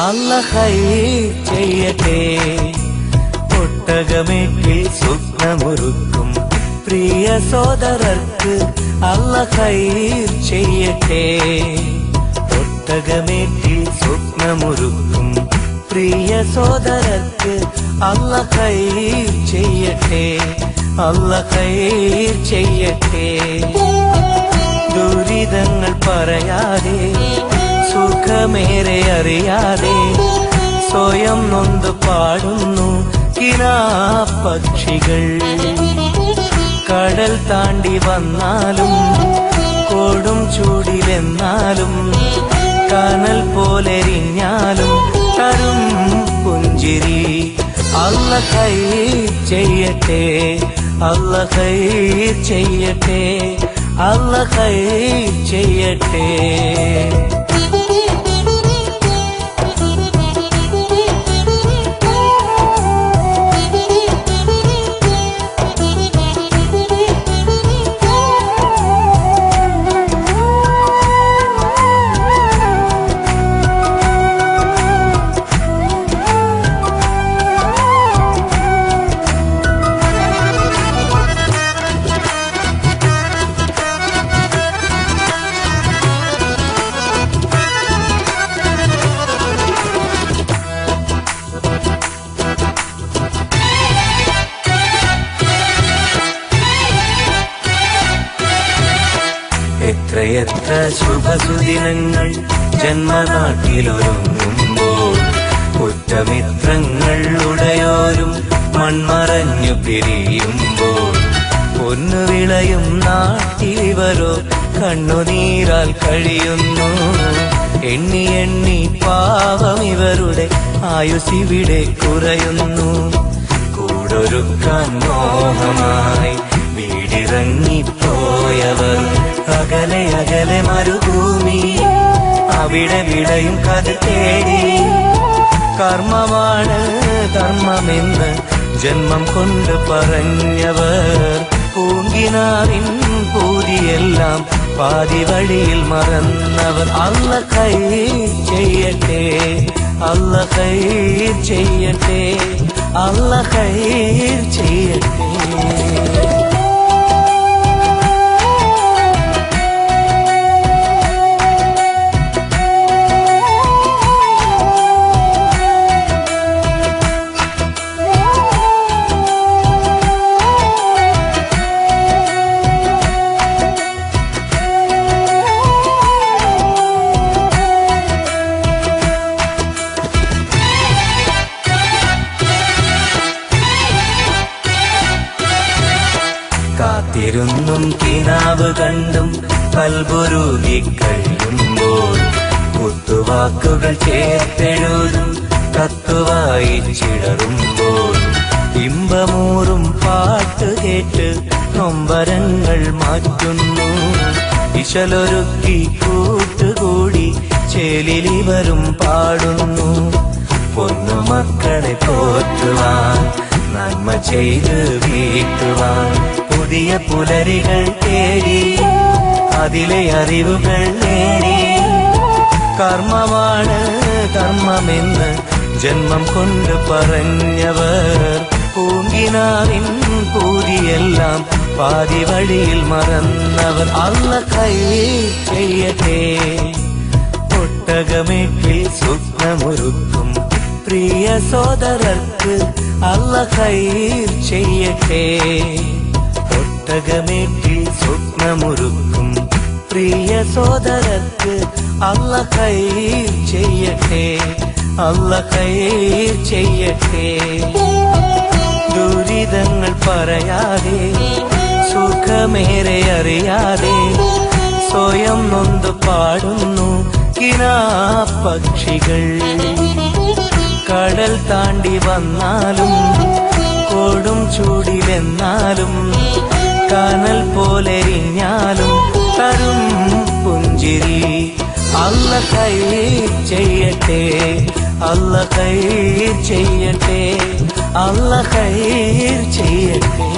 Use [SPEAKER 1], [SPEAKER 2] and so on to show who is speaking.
[SPEAKER 1] അല്ലാഹ് ഖൈർ ചെയ്യട്ടെ. ഒട്ടകമേറ്റിൽ സ്വപ്നമൊരുക്കും പ്രിയ സോദരർക്ക് അല്ലാഹ് ഖൈർ ചെയ്യട്ടെ. ഒട്ടകമേറ്റിൽ സ്വപ്നമൊരുക്കും പ്രിയ സോദരർക്ക് അല്ലാഹ് ഖൈർ ചെയ്യട്ടെ. അല്ലാഹ് ഖൈർ ചെയ്യട്ടെ. ദുരിതങ്ങൾ പറയാതെ സുഖമേറെ അറിയാതെ സ്വയം നൊന്ത് പാടുന്നു കിനാപ്പക്ഷികൾ. കടൽ താണ്ടി വന്നാലും കൊടും ചൂടിലെന്നാലും കനൽ പോലെരിഞ്ഞാലും തരും പുഞ്ചിരി. അല്ലാഹ് ഖൈർ ചെയ്യട്ടെ. അല്ലാഹ് ഖൈർ ചെയ്യട്ടെ. അല്ലാഹ് ഖൈർ ചെയ്യട്ടെ. എത്രയെത്ര ശുഭസുദിനങ്ങൾ ജന്മനാട്ടിലൊരുങ്ങുമ്പോൾ ഉറ്റമിത്രങ്ങൾ ഉടയോരും മൺമറഞ്ഞു പിരിയുമ്പോൾ പൊന്നു വിളയും നാട്ടിലിവരോ കണ്ണുനീരാൽ കഴിയുന്നു. എണ്ണി എണ്ണി പാവം ഇവരുടെ ആയുസിവിടെ കുറയുന്നു. കൂടൊരുക്കാൻ മോഹമായി വീടിറങ്ങിപ്പോയവർ അകലെ അകലെ മരുഭൂമി അവിടെ വിളയും കഥ തേടി. കർമ്മമാണ് ധർമ്മമെന്ന് ജന്മം കൊണ്ട് പറഞ്ഞവർ പൂങ്കിനാവിൻ പൂതിയെല്ലാം പാതി വഴിയിൽ മറന്നവർ. അല്ലാഹ് ഖൈർ ചെയ്യട്ടെ. അല്ലാഹ് ഖൈർ ചെയ്യട്ടെ. അല്ലാഹ് ഖൈർ ചെയ്യട്ടെ. കാത്തിരുന്നും കിനാവ് കണ്ടും കൽബുരുകി കഴിയുമ്പോൾ കുത്തുവാക്കുകൾ ചേർത്തെഴുതും കത്തുവായി ചിടറുമ്പോൾ ഇമ്പമൂറും പാട്ട് കേട്ട് നൊമ്പരങ്ങൾ മാറ്റുന്നു. ഇശലൊരുക്കി കൂട്ടുകൂടി ചേലിലിവരും പാടുന്നു. പൊന്നുമക്കളെ പോറ്റുവാൻ നന്മ ചെയ്ത് വീട്ടുവാൻ പുതിയ പുലരികൾ തേടി അതിലെ അറിവുകൾ നേടി. കർമ്മമാണ് ധർമ്മമെന്ന് ജന്മം കൊണ്ട് പറഞ്ഞവർ പൂങ്കിനാവിൻ പൂതിയെല്ലാം പാതി വഴിയിൽ മറന്നവർ. അല്ലാഹ് ഖൈർ ചെയ്യട്ടെ. ഒട്ടകമേറ്റിൽ സ്വപ്നമൊരുക്കും പ്രിയ സോദരർക്ക് അല്ലാഹ് ഖൈർ ചെയ്യട്ടെ. ഒട്ടകമേറ്റിൽ സ്വപ്നമൊരുക്കും പ്രിയ സോദരർക്ക് അല്ലാഹ് ഖൈർ ചെയ്യട്ടെ. അല്ലാഹ് ഖൈർ ചെയ്യട്ടെ. ദുരിതങ്ങൾ പറയാതെ സുഖമേറെ അറിയാതെ സ്വയം നൊന്ത് പാടുന്നു കിനാപ്പക്ഷികൾ. കടൽ താണ്ടി വന്നാലും കൊടും ചൂടിലെന്നാലും കനൽ പോലെരിഞ്ഞാലും തരും പുഞ്ചിരി. അല്ലാഹ് ഖൈർ ചെയ്യട്ടെ. അല്ലാഹ് ഖൈർ ചെയ്യട്ടെ. അല്ലാഹ് ഖൈർ ചെയ്യട്ടെ.